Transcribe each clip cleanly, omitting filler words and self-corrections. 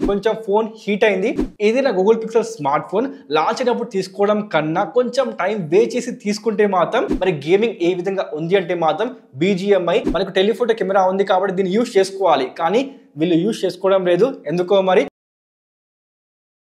కొంచెం phone heat అయింది. ఏదైనా Google pixel smart phone launch అయినప్పుడు తీసుకోవడం కన్నా కొంచెం టైం వేస్ట్ చేసి తీసుకుంటే మాత్రం మరి గేమింగ్ ఏ విధంగా ఉంది అంటే మాత్రం BGMI మనకు టెలిఫోటో కెమెరా ఉంది కాబట్టి దీన్ని యూస్ చేసుకోవాలి. కానీ వీళ్ళు యూస్ చేసుకోవడం లేదు. ఎందుకో మరి.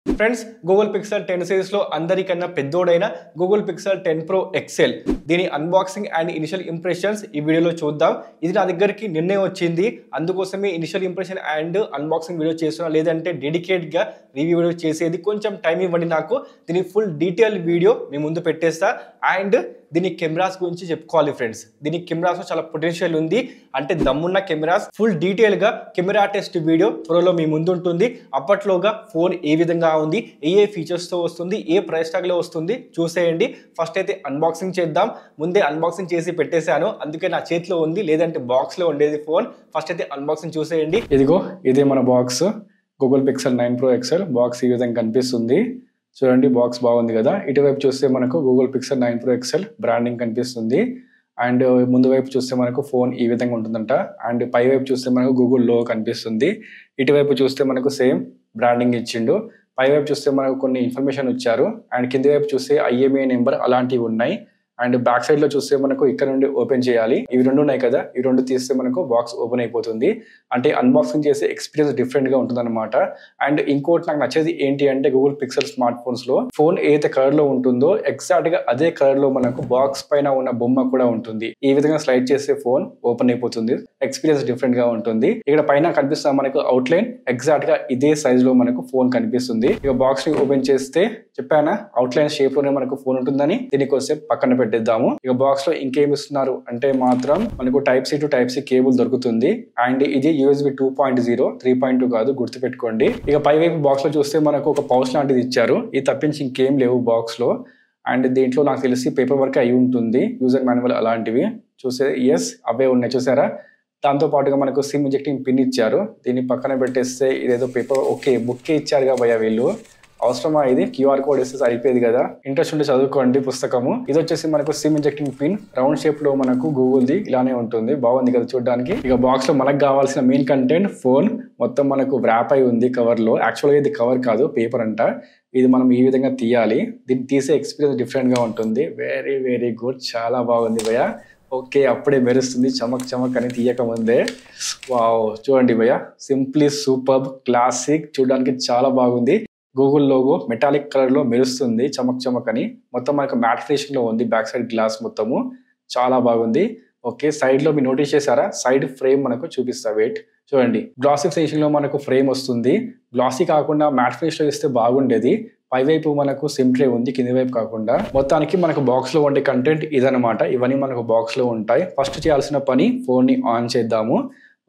ఫ్రెండ్స్, గూగుల్ పిక్సెల్ 10 సిరీస్ లో అందరికన్నా పెద్దోడైన గూగుల్ పిక్సెల్ 10 Pro XL దీని అన్బాక్సింగ్ అండ్ ఇనిషియల్ ఇంప్రెషన్స్ ఈ వీడియోలో చూద్దాం. ఇది నా దగ్గరికి నిన్నే వచ్చింది, అందుకోసమే initial impression and unboxing video చేస్తున్నా. లేదంటే డెడికేట్ గా రివ్యూ వీడియో చేసేది. కొంచెం టైం ఇవ్వండి నాకు, దీని ఫుల్ డీటెయిల్ వీడియో మీ ముందు పెట్టేస్తా. అండ్ దీని కెమెరాస్ గురించి చెప్పుకోవాలి ఫ్రెండ్స్. దీని కెమెరాస్ చాలా పొటెన్షియల్ ఉంది, అంటే దమ్మున్న కెమెరాస్. ఫుల్ డీటెయిల్ గా కెమెరా టెస్ట్ వీడియో త్వరలో మీ ముందు ఉంటుంది. అప్పట్లోగా ఫోన్ ఏ విధంగా ఉంది, ఏ ఫీచర్స్ తో వస్తుంది, ఏ ప్రైస్ ట్యాగ్ లో వస్తుంది చూసేయండి. ఫస్ట్ అయితే అన్బాక్సింగ్ చేద్దాం. ముందే అన్బాక్సింగ్ చేసి పెట్టేశాను, అందుకే నా చేతిలో ఉంది, లేదంటే బాక్స్ లో ఉండేది ఫోన్. ఫస్ట్ అయితే అన్బాక్సింగ్ చూసేయండి. ఇదిగో ఇదే మన box, Google pixel 9 Pro XL box ఈ విధంగా కనిపిస్తుంది. చూడండి, బాక్స్ బాగుంది కదా. ఇటువైపు చూస్తే మనకు Google pixel 9 Pro XL branding కనిపిస్తుంది. అండ్ ముందు వైపు చూస్తే మనకు ఫోన్ ఈ విధంగా ఉంటుందంట. అండ్ పై వైపు చూస్తే మనకు గూగుల్ లో కనిపిస్తుంది. ఇటువైపు చూస్తే మనకు సేమ్ బ్రాండింగ్ ఇచ్చిండు. పై వైపు చూస్తే మనకు కొన్ని ఇన్ఫర్మేషన్ ఇచ్చారు. అండ్ కింది వైపు చూస్తే IMEI నెంబర్ అలాంటివి ఉన్నాయి. అండ్ బ్యాక్ సైడ్ లో చూస్తే మనకు ఇక్కడ నుండి ఓపెన్ చేయాలి. ఇవి రెండు ఉన్నాయి కదా, ఈ రెండు తీస్తే మనకు బాక్స్ ఓపెన్ అయిపోతుంది. అంటే అన్బాక్సింగ్ చేసే ఎక్స్పీరియన్స్ డిఫరెంట్ గా ఉంటుంది అనమాట. అండ్ ఇంకోటి నాకు నచ్చేది ఏంటి అంటే గూగుల్ పిక్సెల్ స్మార్ట్ ఫోన్స్ లో ఫోన్ ఏదైతే కలర్ లో ఉంటుందో ఎగ్జాక్ట్ గా అదే కలర్ లో మనకు బాక్స్ పైన ఉన్న బొమ్మ కూడా ఉంటుంది. ఈ విధంగా స్లైడ్ చేస్తే ఫోన్ ఓపెన్ అయిపోతుంది. ఎక్స్పీరియన్స్ డిఫరెంట్ గా ఉంటుంది. ఇక్కడ పైన కనిపిస్తున్న మనకు అవుట్ లైన్ ఎగ్జాక్ట్ గా ఇదే సైజ్ లో మనకు ఫోన్ కనిపిస్తుంది. ఇక బాక్స్ ని ఓపెన్ చేస్తే చెప్పానా అవుట్ లైన్ షేప్ లోనే మనకు ఫోన్ ఉంటుందని. దీనికోసం పక్కన పెట్టేద్దాము. ఇక బాక్స్ లో ఇంకేమి ఇస్తున్నారు అంటే మాత్రం మనకు Type-C to Type-C కేబుల్ దొరుకుతుంది. అండ్ ఇది USB 2.0 3.2 కాదు, గుర్తుపెట్టుకోండి. ఇక పై వైపు బాక్స్ లో చూస్తే మనకు ఒక పౌచ్ లాంటిది ఇచ్చారు. ఇది తప్పించి ఇంకేం లేవు బాక్స్ లో. అండ్ దీంట్లో నాకు తెలిసి పేపర్ వర్క్ అయి ఉంటుంది, యూజర్ మాన్యువల్ అలాంటివి. చూసే ఎస్ అవే ఉన్నాయి, చూసారా. దాంతో పాటుగా మనకు సిమ్ ఇంజెక్టింగ్ పిన్ ఇచ్చారు. దీన్ని పక్కన పెట్టేస్తే ఇదేదో పేపర్ ఓకే బుక్కే ఇచ్చారుగా భయ్యా వీళ్ళు. అవసరమా ఇది? QR కోడ్ ఇస్తే అయిపోయేది కదా. ఇంట్రెస్ట్ ఉంటే చదువుకోండి పుస్తకము. ఇది వచ్చేసి మనకు SIM injecting pin, round shape లో మనకు గూగుల్ది ఇలానే ఉంటుంది. బాగుంది కదా చూడడానికి. ఇక బాక్స్ లో మనకు కావాల్సిన మెయిన్ కంటెంట్ ఫోన్ మొత్తం మనకు వ్రాప్ అయి ఉంది కవర్ లో. యాక్చువల్ గా ఇది కవర్ కాదు, పేపర్ అంట. ఇది మనం ఈ విధంగా తీయాలి. దీన్ని తీసే ఎక్స్పీరియన్స్ డిఫరెంట్ గా ఉంటుంది. వెరీ వెరీ గుడ్, చాలా బాగుంది భయ్య. ఓకే, అప్పుడే మెరుస్తుంది చమక్ చమక్ అని తీయక ముందే. వావ్, చూడండి భయ్య, సింప్లీ సూపర్బ్ క్లాసిక్, చూడడానికి చాలా బాగుంది. గూగుల్ లోగో మెటాలిక్ కలర్ లో మెరుస్తుంది చమక్ చమక్ అని. మొత్తం మనకు మ్యాట్ ఫినిషింగ్ లో ఉంది. బ్యాక్ సైడ్ గ్లాస్ మొత్తము చాలా బాగుంది. ఓకే, సైడ్ లో మీరు నోటీస్ చేశారా, సైడ్ ఫ్రేమ్ మనకు చూపిస్తా. వెయిట్ చూడండి, గ్లాసీ ఫినిషింగ్ లో మనకు ఫ్రేమ్ వస్తుంది. గ్లాసీ కాకుండా మ్యాట్ ఫినిష్ లో ఇస్తే బాగుండేది. పై వైపు మనకు సిమ్ ట్రే ఉంది, కింది వైపు కాకుండా. మొత్తానికి మనకు బాక్స్ లో ఉండే కంటెంట్ ఇదనమాట. ఇవన్నీ మనకు బాక్స్ లో ఉంటాయి. ఫస్ట్ చేయాల్సిన పని ఫోన్ ని ఆన్ చేద్దాము.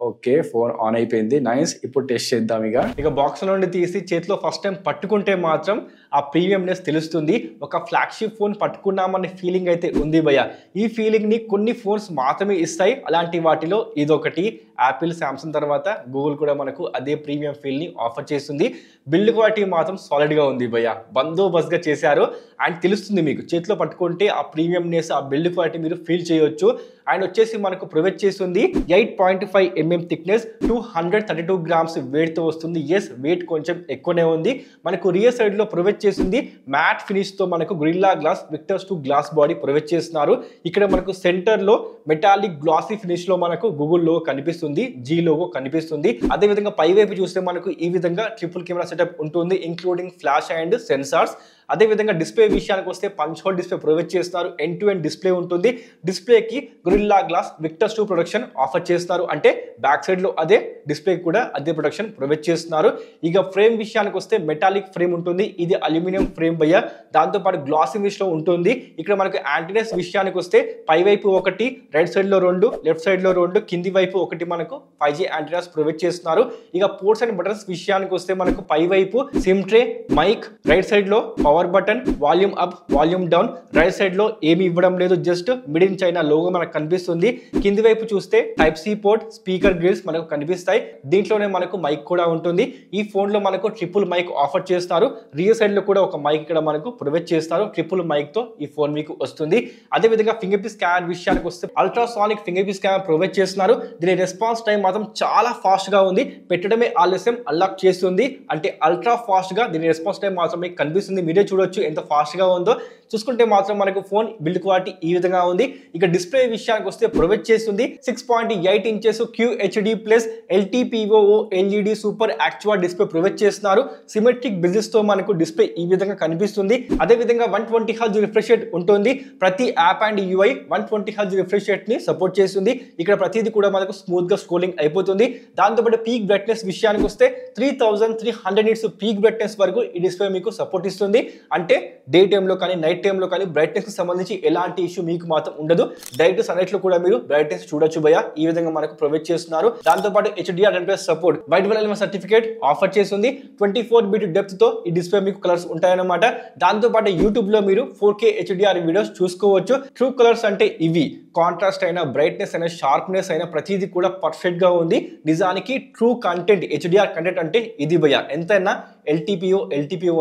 ఓకే, ఫోన్ ఆన్ అయిపోయింది. నైస్. ఇప్పుడు టెస్ట్ చేద్దాం. ఇక బాక్స్ నుండి తీసి చేతిలో ఫస్ట్ టైం పట్టుకుంటే మాత్రం ఆ ప్రీమియంనెస్ తెలుస్తుంది. ఒక ఫ్లాగ్షిప్ ఫోన్ పట్టుకున్నామనే ఫీలింగ్ అయితే ఉంది భయ్య. ఈ ఫీలింగ్ ని కొన్ని ఫోన్స్ మాత్రమే ఇస్తాయి. అలాంటి వాటిలో ఇదొకటి. యాపిల్, శాంసంగ్ తర్వాత గూగుల్ కూడా మనకు అదే ప్రీమియం ఫీల్ ని ఆఫర్ చేస్తుంది. బిల్డ్ క్వాలిటీ మాత్రం సాలిడ్ గా ఉంది భయ్య. బందోబస్త్ గా చేశారు. అండ్ తెలుస్తుంది మీకు చేతిలో పట్టుకుంటే ఆ ప్రీమియంనెస్, ఆ బిల్డ్ క్వాలిటీ మీరు ఫీల్ చేయొచ్చు. అండ్ వచ్చేసి మనకు ప్రొవైడ్ చేస్తుంది 8.5 mm థిక్నెస్, 232 grams వెయిట్ తో వస్తుంది. ఎస్, వెయిట్ కొంచెం ఎక్కువనే ఉంది. మనకు రియర్ సైడ్ లో ప్రొవైడ్ చేసింది మ్యాట్ ఫినిష్ తో మనకు గ్రిల్లా గ్లాస్ విక్టర్స్ 2 గ్లాస్ బాడీ ప్రొవైడ్ చేస్తున్నారు. ఇక్కడ మనకు సెంటర్ లో మెటాలిక్ గ్లాసీ ఫినిష్ లో మనకు గూగుల్ లోగో కనిపిస్తుంది, జీ లోగో కనిపిస్తుంది. అదే విధంగా పై వైపు చూస్తే మనకు ఈ విధంగా ట్రిపుల్ కెమెరా సెటప్ ఉంటుంది, ఇంక్లూడింగ్ ఫ్లాష్ అండ్ సెన్సార్స్. అదే విధంగా డిస్ప్లే విషయానికి వస్తే పంచ్ హోల్ డిస్ప్లే ప్రొవైడ్ చేస్తున్నారు. ఎండ్ టు ఎండ్ డిస్ప్లే ఉంటుంది. డిస్ప్లేకి గ్రిల్లా గ్లాస్ విక్టర్స్ 2 ప్రొడక్షన్ ఆఫర్ చేస్తున్నారు. అంటే బ్యాక్ సైడ్ లో అదే, డిస్ప్లే కూడా అదే ప్రొడక్షన్ ప్రొవైడ్ చేస్తున్నారు. ఇక ఫ్రేమ్ విషయానికి వస్తే మెటాలిక్ ఫ్రేమ్ ఉంటుంది. ఇది అల్యూమినియం ఫ్రేమ్ భయ్య. దాంతో పాటు గ్లాసీ ఫినిష్ లో ఉంటుంది. ఇక్కడ మనకు యాంటీనస్ విషయానికి వస్తే పై వైపు ఒకటి, రైట్ సైడ్ లో 2, లెఫ్ట్ సైడ్ లో 2, కింది వైపు ఒకటి మనకు 5G యాంటీనస్ ప్రొవైడ్ చేస్తున్నారు. ఇక పోర్ట్స్ అండ్ బటన్స్ విషయానికి వస్తే మనకు పై వైపు SIM tray, mic, right side లో power button, volume up, volume down. Right side లో ఏమి ఇవ్వడం లేదు, just made in China logo మనకు కనిపిస్తుంది. కింది వైపు చూస్తే Type-C పోర్ట్, స్పీకర్ గ్రిల్స్ మనకు కనిపిస్తాయి. దీంట్లోనే మనకు మైక్ కూడా ఉంటుంది. ఈ ఫోన్ లో మనకు ట్రిపుల్ మైక్ ఆఫర్ చేస్తారు. రియర్ సైడ్ లో కూడా ఒక మైక్ ఇక్కడ మనకు ప్రొవైడ్ చేస్తారు. ట్రిపుల్ మైక్ తో ఈ ఫోన్ మీకు వస్తుంది. అదే విధంగా ఫింగర్ ప్రింట్ స్కానర్ విషయానికి వస్తే ultrasonic finger print scanner provide చేస్తున్నారు. దీని రెస్పాన్స్ రెస్పాన్స్ టైం మాత్రం చాలా ఫాస్ట్ గా ఉంది. పెట్టడమే ఆలస్యం, అన్లాక్ చేస్తుంది అంటే అల్ట్రా ఫాస్ట్ గా దీని రెస్పాన్స్ టైం మాత్రం మీకు కనిపిస్తుంది. మీరే చూడొచ్చు ఎంత ఫాస్ట్ గా ఉందో. చూసుకుంటే మాత్రం మనకు ఫోన్ బిల్డ్ క్వాలిటీ ఈ విధంగా ఉంది. ఇక డిస్ప్లే విషయానికి వస్తే ప్రొవైడ్ చేస్తుంది 6.8 inches QHD plus LTPO LED super Actua display provide చేస్తున్నారు. సిమెట్రిక్ బిజినెస్ తో మనకు డిస్ప్లే ఈ విధంగా కనిపిస్తుంది. అదే విధంగా 120 Hz రిఫ్రెష్ రేట్ ఉంటుంది. ప్రతి app and UI 120 Hz refresh rate ని సపోర్ట్ చేస్తుంది. ఇక్కడ ప్రతిదీ కూడా మనకు స్మూత్ గా స్క్రోలింగ్ అయిపోతుంది. దాంతోపాటు పీక్ బ్రైట్నెస్ విషయానికి వస్తే 3300 నిట్స్ పీక్ బ్రైట్నెస్ వరకు ఈ డిస్ప్లే మీకు సపోర్ట్ ఇస్తుంది. అంటే డే టైమ్ లో కానీ నైట్ టైమ్ లో కానీ బ్రైట్నెస్ కి సంబంధించి ఎలాంటి ఇష్యూ మీకు మాత్రం ఉండదు. డైరెక్ట్ సన్లైట్ లో కూడా మీరు బ్రైట్నెస్ చూడొచ్చు భయ్యా. ఈ విధంగా మనకు ప్రొవైడ్ చేస్తున్నారు. దాంతో పాటు HDR10+ support white element certificate offer చేస్తుంది. 24 బిట్ డెప్త్ తో ఈ డిస్ప్లే మీకు కలర్స్ ఉంటాయన్నమాట. దాంతో పాటు యూట్యూబ్ లో మీరు 4K HDR వీడియోస్ చూసుకోవచ్చు. ట్రూ కలర్స్ అంటే ఇవి. కాంట్రాస్ట్ అయినా, బ్రైట్నెస్ అయినా, షార్ప్నెస్ అయినా ప్రతిదీ కూడా పర్ఫెక్ట్ గా ఉంది. నిజానికి ట్రూ కంటెంట్ HDR కంటెంట్ అంటే ఇది భయ్యా. ఎంతైనా LTPO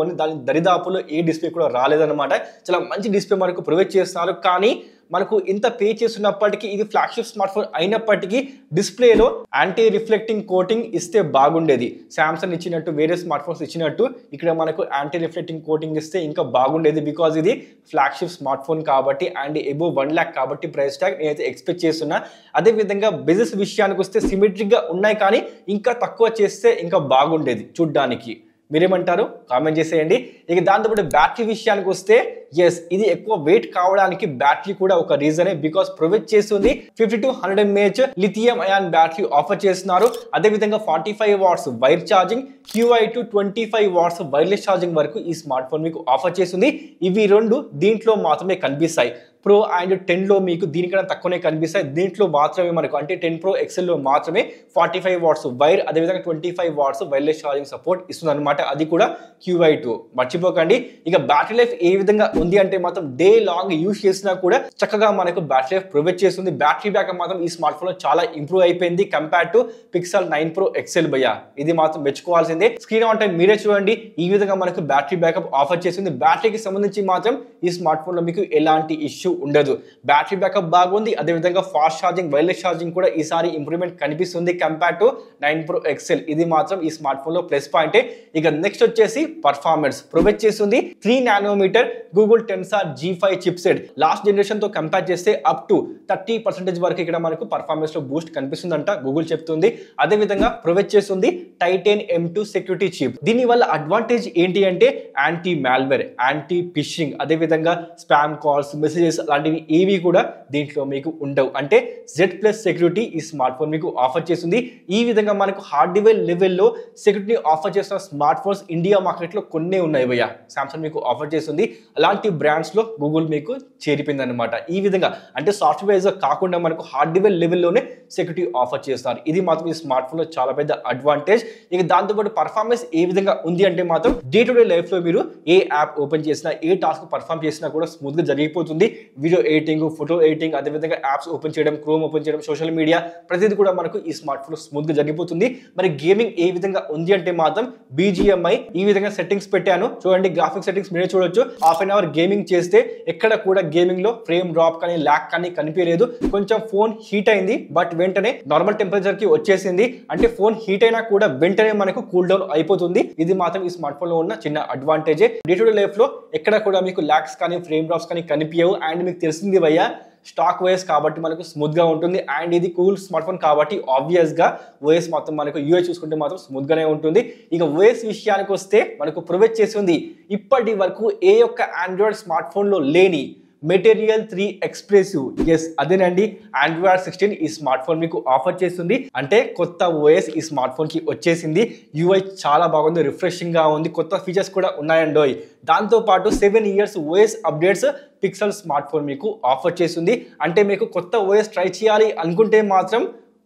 అని దాని దరిదాపులో ఏ డిస్ప్లే కూడా రాలేదన్నమాట. చాలా మంచి డిస్ప్లే మనకు ప్రొవైడ్ చేస్తున్నారు. కానీ మనకు ఇంత పే చేస్తున్నప్పటికీ ఇది ఫ్లాగ్షిప్ స్మార్ట్ ఫోన్ అయినప్పటికీ డిస్ప్లేలో యాంటీ రిఫ్లెక్టింగ్ కోటింగ్ ఇస్తే బాగుండేది. సామ్సంగ్ ఇచ్చినట్టు, వేరే స్మార్ట్ ఫోన్స్ ఇచ్చినట్టు ఇక్కడ మనకు యాంటీ రిఫ్లెక్టింగ్ కోటింగ్ ఇస్తే ఇంకా బాగుండేది. బికాజ్ ఇది ఫ్లాగ్షిప్ స్మార్ట్ ఫోన్ కాబట్టి అండ్ అబోవ్ 1 lakh కాబట్టి ప్రైస్ ట్యాగ్ నేనైతే ఎక్స్పెక్ట్ చేస్తున్నా. అదేవిధంగా బిజినెస్ విషయానికి వస్తే సిమెట్రిక్ గా ఉన్నాయి, కానీ ఇంకా తక్కువ చేస్తే ఇంకా బాగుండేది చూడ్డానికి. మీరేమంటారు కామెంట్ చేసేయండి. ఇక దాంతోపాటు బ్యాటరీ విషయానికి వస్తే ఎస్, ఇది ఎక్కువ వెయిట్ కావడానికి బ్యాటరీ కూడా ఒక రీజనే. బికాస్ ప్రొవైడ్ చేస్తుంది 50 to 100 mAh lithium ion battery offer చేస్తున్నారు. అదేవిధంగా 45 watts wire charging, QI to 25 watts wireless charging వరకు ఈ స్మార్ట్ ఫోన్ మీకు ఆఫర్ చేస్తుంది. ఇవి రెండు దీంట్లో మాత్రమే కనిపిస్తాయి. Pro అండ్ 10 లో మీకు దీనికన్నా తక్కువనే కనిపిస్తాయి. దీంట్లో మాత్రమే మనకు అంటే 10 Pro XL లో మాత్రమే 45 watts వైర్, అదేవిధంగా 25 watts వైర్లెస్ ఛార్జింగ్ సపోర్ట్ ఇస్తుంది అనమాట. అది కూడా QI 2 మర్చిపోకండి. ఇక బ్యాటరీ లైఫ్ ఏ విధంగా ఉంది అంటే మాత్రం డే లాంగ్ యూజ్ చేసినా కూడా చక్కగా మనకు బ్యాటరీ లైఫ్ ప్రొవైడ్ చేస్తుంది. బ్యాటరీ బ్యాకప్ మాత్రం ఈ స్మార్ట్ ఫోన్ లో చాలా ఇంప్రూవ్ అయిపోయింది compare to Pixel 9 Pro XL భయ్యా. ఇది మాత్రం మెచ్చుకోవాల్సిందే. స్క్రీన్ ఆన్ టైం మీరే చూడండి. ఈ విధంగా మనకు బ్యాటరీ బ్యాకప్ ఆఫర్ చేస్తుంది. బ్యాటరీకి సంబంధించి మాత్రం ఈ స్మార్ట్ ఫోన్ లో మీకు ఎలాంటి ఇష్యూ ఉండదు. బ్యాటరీ బ్యాకప్ బాగుంది. అదేవిధంగా ఫాస్ట్ ఛార్జింగ్, వైర్లెస్ ఛార్జింగ్ కూడా ఈసారి ఇంప్రూవ్మెంట్ కనిపిస్తుంది కంపేర్ టు 9 Pro XL. ఇది మాత్రం ఈ స్మార్ట్ ఫోన్ లో ప్లస్ పాయింటే. ఇక నెక్స్ట్ వచ్చేసి పర్ఫార్మెన్స్ ప్రొవైడ్ చేస్తుంది. 3 nanometer Google Tensor G5 chipset last generation తో కంపేర్ చేస్తే అప్ టు 30% వరకు ఇక్కడ మనకు పర్ఫార్మెన్స్ లో బూస్ట్ కనిపిస్తుందంట గూగుల్ చెప్తుంది. అదేవిధంగా ప్రొవైడ్ చేస్తుంది టైటాన్ M2 సెక్యూరిటీ చిప్. దీని వల్ల అడ్వాంటేజ్ ఏంటి అంటే యాంటీ మాల్వేర్, యాంటీ ఫిషింగ్, అదేవిధంగా స్పామ్ కాల్స్, మెసేజెస్ లాంటివి ఏవి కూడా దీంట్లో మీకు ఉండవు. అంటే Z+ సెక్యూరిటీ ఈ స్మార్ట్ ఫోన్ మీకు ఆఫర్ చేస్తుంది. ఈ విధంగా మనకు హార్డ్వేర్ లెవెల్లో సెక్యూరిటీ ఆఫర్ చేస్తున్న స్మార్ట్ ఫోన్స్ ఇండియా మార్కెట్ లో కొన్నే ఉన్నాయి భయ్యా. సామ్సంగ్ మీకు ఆఫర్ చేస్తుంది. అలాంటి బ్రాండ్స్ లో గూగుల్ మీకు చేరిపోయింది అనమాట. ఈ విధంగా అంటే సాఫ్ట్వేర్ కాకుండా మనకు హార్డ్వేర్ లెవెల్లోనే సెక్యూరిటీ ఆఫర్ చేస్తున్నారు. ఇది మాత్రం ఈ స్మార్ట్ ఫోన్ లో చాలా పెద్ద అడ్వాంటేజ్. ఇక దాంతోపాటు పర్ఫార్మెన్స్ ఏ విధంగా ఉంది అంటే మాత్రం డే టు డే లైఫ్ లో మీరు ఏ యాప్ ఓపెన్ చేసినా, ఏ టాస్క్ పర్ఫార్మ్ చేసినా కూడా స్మూత్ గా జరిగిపోతుంది. వీడియో ఎడిటింగ్, ఫోటో ఎడిటింగ్, అదేవిధంగా యాప్స్ ఓపెన్ చేయడం, క్రోమ్ ఓపెన్ చేయడం, సోషల్ మీడియా ప్రతిదీ కూడా మనకు ఈ స్మార్ట్ ఫోన్ స్మూత్ గా జరిగిపోతుంది. మరి గేమింగ్ ఏ విధంగా ఉంది అంటే మాత్రం BGMI ఈ విధంగా సెట్టింగ్స్ పెట్టాను చూడండి. గ్రాఫిక్ సెట్టింగ్స్ మీరే చూడొచ్చు. హాఫ్ అన్ అవర్ గేమింగ్ చేస్తే ఎక్కడ కూడా గేమింగ్ లో ఫ్రేమ్ డ్రాప్ కానీ ల్యాగ్ కానీ కనిపించలేదు. కొంచెం ఫోన్ హీట్ అయింది, బట్ వెంటనే నార్మల్ టెంపరేచర్ కి వచ్చేసింది. అంటే ఫోన్ హీట్ అయినా కూడా వెంటనే మనకు కూల్ డౌన్ అయిపోతుంది. ఇది మాత్రం ఈ స్మార్ట్ ఫోన్ లో ఉన్న చిన్న advantage. Day to day life లో ఎక్కడ కూడా మీకు ల్యాగ్స్ కానీ ఫ్రేమ్ డ్రాప్స్ కానీ కనిపించవు. అండ్ మీకు తెలిసింది భయ్యా, స్టాక్ ఓఎస్ కాబట్టి మనకు స్మూత్ గా ఉంటుంది. అండ్ ఇది కూల్ స్మార్ట్ ఫోన్ కాబట్టి ఆబ్వియస్ గా ఓఎస్ మొత్తం మనకు UI చూసుకుంటే మాత్రం స్మూత్ గానే ఉంటుంది. ఇక ఓఎస్ విషయానికి వస్తే మనకు ప్రొవైడ్ చేస్తుంది ఇప్పటి వరకు ఏ ఒక్క ఆండ్రాయిడ్ స్మార్ట్ ఫోన్ లో లేని మెటీరియల్ 3 ఎక్స్ప్రెసివ్. ఎస్, అదేనండి, Android 16 ఈ స్మార్ట్ ఫోన్ మీకు ఆఫర్ చేస్తుంది. అంటే కొత్త ఓఎస్ ఈ స్మార్ట్ ఫోన్ కి వచ్చేసింది. UI చాలా బాగుంది, రిఫ్రెషింగ్ గా ఉంది, కొత్త ఫీచర్స్ కూడా ఉన్నాయండోయ్. దాంతో పాటు 7 years OS updates pixel smart phone మీకు ఆఫర్ చేస్తుంది. అంటే మీకు కొత్త ఓఎస్ ట్రై చేయాలి అనుకుంటే మాత్రం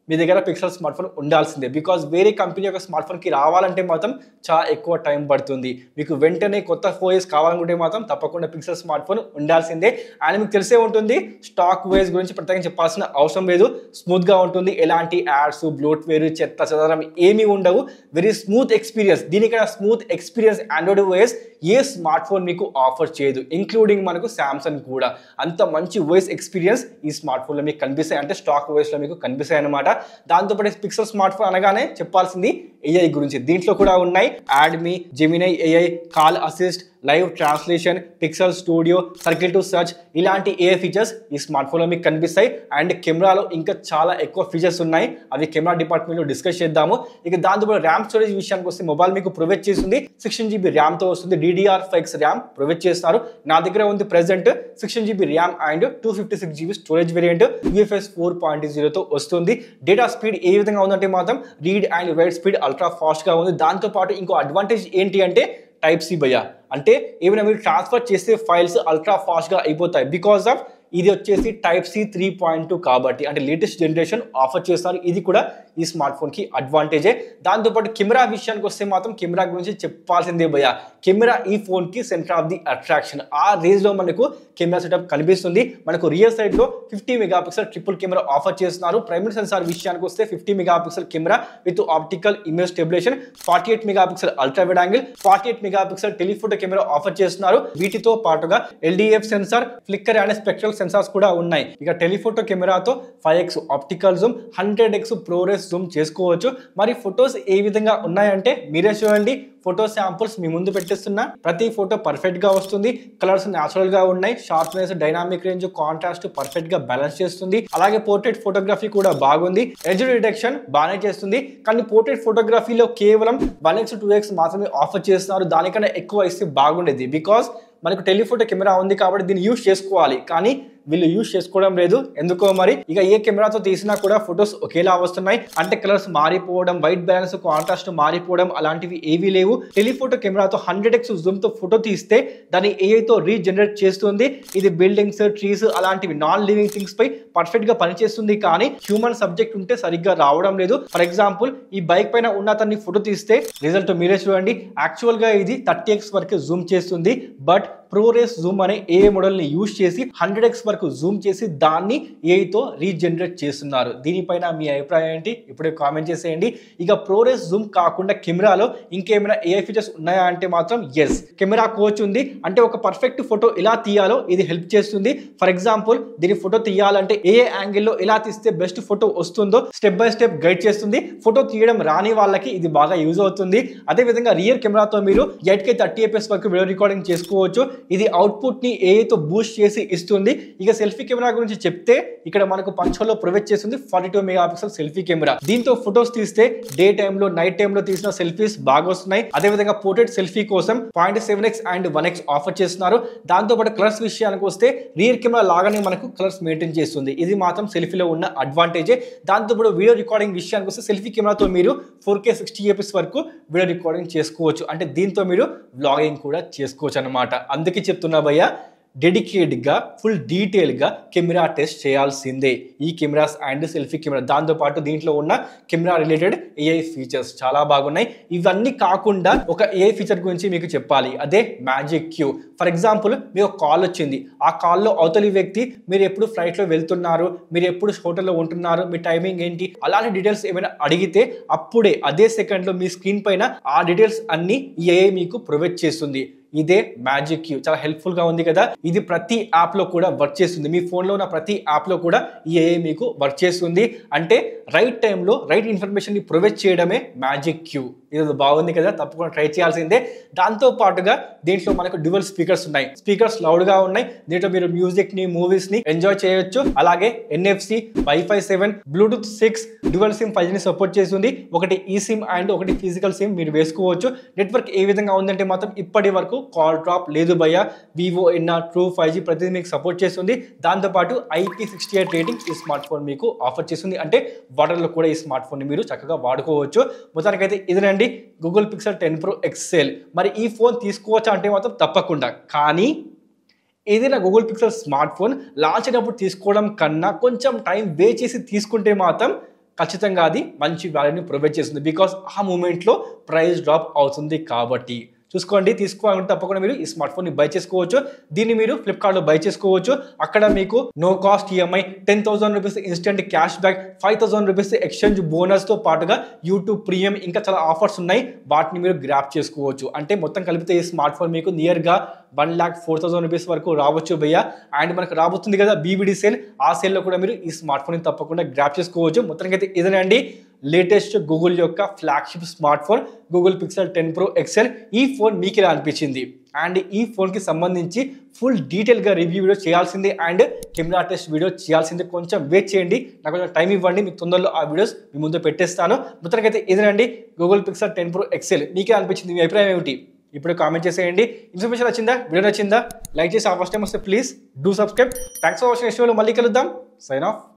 మీ దగ్గర పిక్సెల్ స్మార్ట్ ఫోన్ ఉండాల్సిందే. బికాజ్ వేరే కంపెనీ యొక్క స్మార్ట్ ఫోన్కి రావాలంటే మాత్రం చాలా ఎక్కువ టైం పడుతుంది. మీకు వెంటనే కొత్త ఓఎస్ కావాలనుకుంటే మాత్రం తప్పకుండా పిక్సెల్ స్మార్ట్ ఫోన్ ఉండాల్సిందే. అండ్ మీకు తెలిసే ఉంటుంది, స్టాక్ ఓఎస్ గురించి ప్రత్యేకంగా చెప్పాల్సిన అవసరం లేదు. స్మూత్గా ఉంటుంది, ఎలాంటి యాడ్స్, బ్లోట్వేర్, చెత్త చెదరం ఏమీ ఉండవు. Very smooth experience. దీనికన్నా స్మూత్ ఎక్స్పీరియన్స్ ఆండ్రాయిడ్ ఓఎస్ ఏ స్మార్ట్ ఫోన్ మీకు ఆఫర్ చేయదు, ఇంక్లూడింగ్ మనకు సామ్సంగ్ కూడా. అంత మంచి ఓఎస్ ఎక్స్పీరియన్స్ ఈ స్మార్ట్ ఫోన్లో మీకు కనిపిస్తాయి. అంటే స్టాక్ ఓఎస్లో మీకు కనిపిస్తాయి అన్నమాట. దాంతోపాటు పిక్సెల్ స్మార్ట్ ఫోన్ అనగానే చెప్పాల్సింది AI గురించి. దీంట్లో కూడా ఉన్నాయి add me, Gemini AI, call assist, live translation, Pixel Studio, circle to search ఇలాంటి AI ఫీచర్స్ ఈ స్మార్ట్ ఫోన్లో మీకు కనిపిస్తాయి. అండ్ కెమెరాలో ఇంకా చాలా ఎక్కువ ఫీచర్స్ ఉన్నాయి, అవి కెమెరా డిపార్ట్మెంట్లో డిస్కస్ చేద్దాము. ఇక దాంతోపాటు ర్యామ్ స్టోరేజ్ విషయానికి వస్తే మొబైల్ మీకు ప్రొవైడ్ చేస్తుంది 16GB ర్యామ్తో వస్తుంది. DDR5X ర్యామ్ ప్రొవైడ్ చేస్తారు. నా దగ్గర ఉంది present 16GB RAM and 256GB storage variant UFS 4.0తో వస్తుంది. డేటా స్పీడ్ ఏ విధంగా ఉందంటే మాత్రం read and right speed ultra ఫాస్ట్గా ఉంది. దాంతోపాటు ఇంకో అడ్వాంటేజ్ ఏంటి అంటే టైప్ సి భయ్యా, అంటే ఏమైనా మీరు ట్రాన్స్ఫర్ చేసే ఫైల్స్ అల్ట్రా ఫాస్ట్గా అయిపోతాయి. బికాస్ ఆఫ్ ఇది వచ్చేసి టైప్ సి 3.2 కాబట్టి, అంటే లేటెస్ట్ జనరేషన్ ఆఫర్ చేస్తారు. ఇది కూడా ఈ స్మార్ట్ ఫోన్కి అడ్వాంటేజే. దాంతోపాటు కెమెరా విషయానికి వస్తే మాత్రం కెమెరా గురించి చెప్పాల్సిందే భయ్యా. కెమెరా ఈ ఫోన్కి సెంటర్ ఆఫ్ ది అట్రాక్షన్. ఆ రేంజ్లో మనకు కెమెరా సెటప్ కనిపిస్తుంది. మనకు రియర్ సైడ్లో 50 మెగాపిక్సెల్ ట్రిపుల్ కెమెరా ఆఫర్ చేస్తున్నారు. ప్రైమరీ సెన్సార్ విషయానికి వస్తే 50 megapixel camera with optical image stabilisation, 48 megapixel ultra wide angle, 48 megapixel telephoto camera offer చేస్తున్నారు. వీటితో పాటుగా LDF sensor, flicker and spectral sensors కూడా ఉన్నాయి. ఇక టెలిఫోటో కెమెరాతో 5x optical Zoom, 100x ProRes Zoom చేసుకోవచ్చు. మరి ఫొటోస్ ఏ విధంగా ఉన్నాయంటే మీరే చూడండి. ఫోటో శాంపుల్స్ మీ ముందు పెట్టిస్తున్నా. ప్రతి ఫోటో పర్ఫెక్ట్ గా వస్తుంది. కలర్స్ న్యాచురల్ గా ఉన్నాయి. Sharpness, dynamic range, contrast perfect గా బ్యాలెన్స్ చేస్తుంది. అలాగే పోర్ట్రేట్ ఫోటోగ్రఫీ కూడా బాగుంది. ఎడ్జ్ డిటెక్షన్ బాగానే చేస్తుంది. కానీ పోర్ట్రేట్ ఫోటోగ్రఫీలో కేవలం 1x 2x మాత్రమే ఆఫర్ చేస్తున్నారు. దానికన్నా ఎక్కువ ఇస్తే బాగుండేది. బికాస్ మనకు టెలిఫోటో కెమెరా ఉంది కాబట్టి దీన్ని యూజ్ చేసుకోవాలి, కానీ వీళ్ళు యూజ్ చేసుకోవడం లేదు ఎందుకో మరి. ఇక ఏ కెమెరాతో తీసినా కూడా ఫొటోస్ ఒకేలా వస్తున్నాయి. అంటే కలర్స్ మారిపోవడం, వైట్ బ్యాలెన్స్, కాంట్రాస్ట్ మారిపోవడం అలాంటివి ఏవీ లేవు. టెలిఫోటో కెమెరాతో 100x జూమ్ తో ఫోటో తీస్తే దాన్ని AI తో రీజనరేట్ చేస్తుంది. ఇది బిల్డింగ్స్, ట్రీస్ అలాంటివి నాన్ లివింగ్ థింగ్స్ పై పర్ఫెక్ట్ గా పనిచేస్తుంది. కానీ హ్యూమన్ సబ్జెక్ట్ ఉంటే సరిగ్గా రావడం లేదు. ఫర్ ఎగ్జాంపుల్ ఈ బైక్ పైన ఉన్న అతన్ని ఫోటో తీస్తే రిజల్ట్ మీరే చూడండి. యాక్చువల్ గా ఇది 30x వరకు జూమ్ చేస్తుంది. బట్ ProRes జూమ్ అనే AI మోడల్ ని యూజ్ చేసి 100x వరకు జూమ్ చేసి దాన్ని AI తో రీజనరేట్ చేస్తున్నారు. దీనిపైన మీ అభిప్రాయం ఏంటి? ఇప్పుడే కామెంట్ చేసేయండి. ఇక ProRes జూమ్ కాకుండా కెమెరాలో ఇంకేమైనా AI ఫీచర్స్ ఉన్నాయా అంటే మాత్రం ఎస్, కెమెరా కోచ్ ఉంది. అంటే ఒక పర్ఫెక్ట్ ఫోటో ఎలా తీయాలో ఇది హెల్ప్ చేస్తుంది. ఫర్ ఎగ్జాంపుల్ దీని ఫోటో తీయాలంటే ఏ యాంగిల్లో ఎలా తీస్తే బెస్ట్ ఫోటో వస్తుందో స్టెప్ బై స్టెప్ గైడ్ చేస్తుంది. ఫోటో తీయడం రాని వాళ్ళకి ఇది బాగా యూజ్ అవుతుంది. అదే విధంగా రియర్ కెమెరాతో మీరు 8K 30fps వరకు వీడియో రికార్డింగ్ చేసుకోవచ్చు. ఇది అవుట్పుట్ ని AI తో బూస్ట్ చేసి ఇస్తుంది. ఇక సెల్ఫీ కెమెరా గురించి చెప్తే ఇక్కడ మనకు పంచోలో ప్రొవైడ్ చేస్తుంది 42 మెగాపిక్సెల్ సెల్ఫీ కెమెరా. దీంతో ఫొటోస్ తీస్తే డే టైంలో, నైట్ టైంలో తీసిన సెల్ఫీస్ బాగా వస్తున్నాయి. అదే విధంగా పోర్ట్రేట్ సెల్ఫీ కోసం 0.7x అండ్ 1x ఆఫర్ చేస్తున్నారు. దాంతోపాటు కలర్స్ విషయానికి వస్తే రియర్ కెమెరా లాగానే మనకు కలర్స్ మెయింటైన్ చేస్తుంది. ఇది మాత్రం సెల్ఫీలో ఉన్న అడ్వాంటేజే. దాంతోపాటు వీడియో రికార్డింగ్ విషయానికి వస్తే సెల్ఫీ కెమెరాతో మీరు 4K 60fps వరకు వీడియో రికార్డింగ్ చేసుకోవచ్చు. అంటే దీంతో మీరు వ్లాగింగ్ కూడా చేసుకోవచ్చు అన్నమాట. అందుకే చెప్తున్నా భయ్యా, డెడికేట్గా ఫుల్ డీటెయిల్గా కెమెరా టెస్ట్ చేయాల్సిందే ఈ కెమెరాస్ అండ్ సెల్ఫీ కెమెరా. దాంతోపాటు దీంట్లో ఉన్న కెమెరా రిలేటెడ్ AI ఫీచర్స్ చాలా బాగున్నాయి. ఇవన్నీ కాకుండా ఒక AI ఫీచర్ గురించి మీకు చెప్పాలి, అదే మ్యాజిక్ క్యూ. ఫర్ ఎగ్జాంపుల్ మీకు ఒక కాల్ వచ్చింది. ఆ కాల్లో అవతలి వ్యక్తి మీరు ఎప్పుడు ఫ్లైట్లో వెళ్తున్నారు, మీరు ఎప్పుడు హోటల్లో ఉంటున్నారు, మీ టైమింగ్ ఏంటి, అలాంటి డీటెయిల్స్ ఏమైనా అడిగితే అప్పుడే అదే సెకండ్లో మీ స్క్రీన్ పైన ఆ డీటెయిల్స్ అన్ని AI మీకు ప్రొవైడ్ చేస్తుంది. ఇదే మ్యాజిక్ క్యూ. చాలా హెల్ప్ఫుల్ గా ఉంది కదా. ఇది ప్రతి యాప్ లో కూడా వర్క్ చేస్తుంది. మీ ఫోన్ లో ఉన్న ప్రతి యాప్ లో కూడా ఈ AI మీకు వర్క్ చేస్తుంది. అంటే రైట్ టైంలో రైట్ ఇన్ఫర్మేషన్ ని ప్రొవైడ్ చేయడమే మ్యాజిక్ క్యూ. ఇది బాగుంది కదా, తప్పకుండా ట్రై చేయాల్సిందే. దాంతో పాటుగా దీంట్లో మనకు డ్యువల్ స్పీకర్స్ ఉన్నాయి. స్పీకర్స్ లౌడ్ గా ఉన్నాయి. దీంట్లో మీరు మ్యూజిక్ ని, మూవీస్ ని ఎంజాయ్ చేయొచ్చు. అలాగే NFC, Wi-Fi 7, Bluetooth 6, dual SIM 5G ని సపోర్ట్ చేస్తుంది. ఒకటి ఈ సిమ్ అండ్ ఒకటి ఫిజికల్ సిమ్ మీరు వేసుకోవచ్చు. నెట్వర్క్ ఏ విధంగా ఉందంటే మాత్రం ఇప్పటి వరకు కాల్ డ్రాప్ లేదు భయ్యా. Vivo, NR, True 5G ప్రతిదీ మీకు సపోర్ట్ చేస్తుంది. దాంతోపాటు IP68 రేటింగ్ ఈ స్మార్ట్ ఫోన్ మీకు ఆఫర్ చేస్తుంది. అంటే వాటర్లో కూడా ఈ స్మార్ట్ ఫోన్ ని మీరు చక్కగా వాడుకోవచ్చు. మొత్తానికైతే ఇదేనండి గూగుల్ పిక్సెల్ 10 Pro XL. మరి ఈ ఫోన్ తీసుకోవచ్చా అంటే మాత్రం తప్పకుండా. కానీ ఏదైనా Google pixel smart phone launch అయినప్పుడు తీసుకోవడం కన్నా కొంచెం టైం వేస్ట్ చేసి తీసుకుంటే మాత్రం ఖచ్చితంగా అది మంచి వాల్యూని ప్రొవైడ్ చేస్తుంది. బికాస్ ఆ మూమెంట్లో ప్రైస్ డ్రాప్ అవుతుంది కాబట్టి. చూసుకోండి. తీసుకోవాలంటే తప్పకుండా మీరు ఈ స్మార్ట్ ఫోన్ ని బై చేసుకోవచ్చు. దీన్ని మీరు ఫ్లిప్కార్ట్ లో బై చేసుకోవచ్చు. అక్కడ మీకు no cost EMI, 10,000 rupees instant cash back, 5,000 rupees exchange bonus తో పాటుగా యూట్యూబ్ ప్రీమియం ఇంకా చాలా ఆఫర్స్ ఉన్నాయి. వాటిని మీరు గ్రాప్ చేసుకోవచ్చు. అంటే మొత్తం కలిపితే ఈ స్మార్ట్ ఫోన్ మీకు నియర్ గా 1,04,000 రూపీస్ వరకు రావచ్చు భయ్య. అండ్ మనకు రాబోతుంది కదా బీబీడీ సేల్, ఆ సేల్ లో కూడా మీరు ఈ స్మార్ట్ ఫోన్ ని తప్పకుండా గ్రాప్ చేసుకోవచ్చు. మొత్తానికి అయితే ఇదేనండి లేటెస్ట్ గూగుల్ యొక్క flagship smart phone Google pixel 10 Pro XL. ఈ ఫోన్ మీకు ఎలా అనిపించింది? అండ్ ఈ ఫోన్కి సంబంధించి ఫుల్ డీటెయిల్గా రివ్యూ వీడియో చేయాల్సింది అండ్ కెమెరా టెస్ట్ వీడియో చేయాల్సింది. కొంచెం వెయిట్ చేయండి, నాకు కొంచెం టైం ఇవ్వండి, మీకు తొందరలో ఆ వీడియోస్ మీ ముందు పెట్టేస్తాను. మొత్తానికి అయితే ఇదేనండి గూగుల్ పిక్సెల్ 10 Pro XL. మీకే అనిపించింది? మీ అభిప్రాయం ఏమిటి? ఇప్పుడు కామెంట్ చేసేయండి. ఇన్ఫర్మేషన్ వచ్చిందా? వీడియో నచ్చిందా? లైక్ చేసి ఆ ఫస్ట్ టైం వస్తే please do subscribe. Thanks for watching. Next వీడియోలో మళ్ళీ కలుద్దాం. Sign of.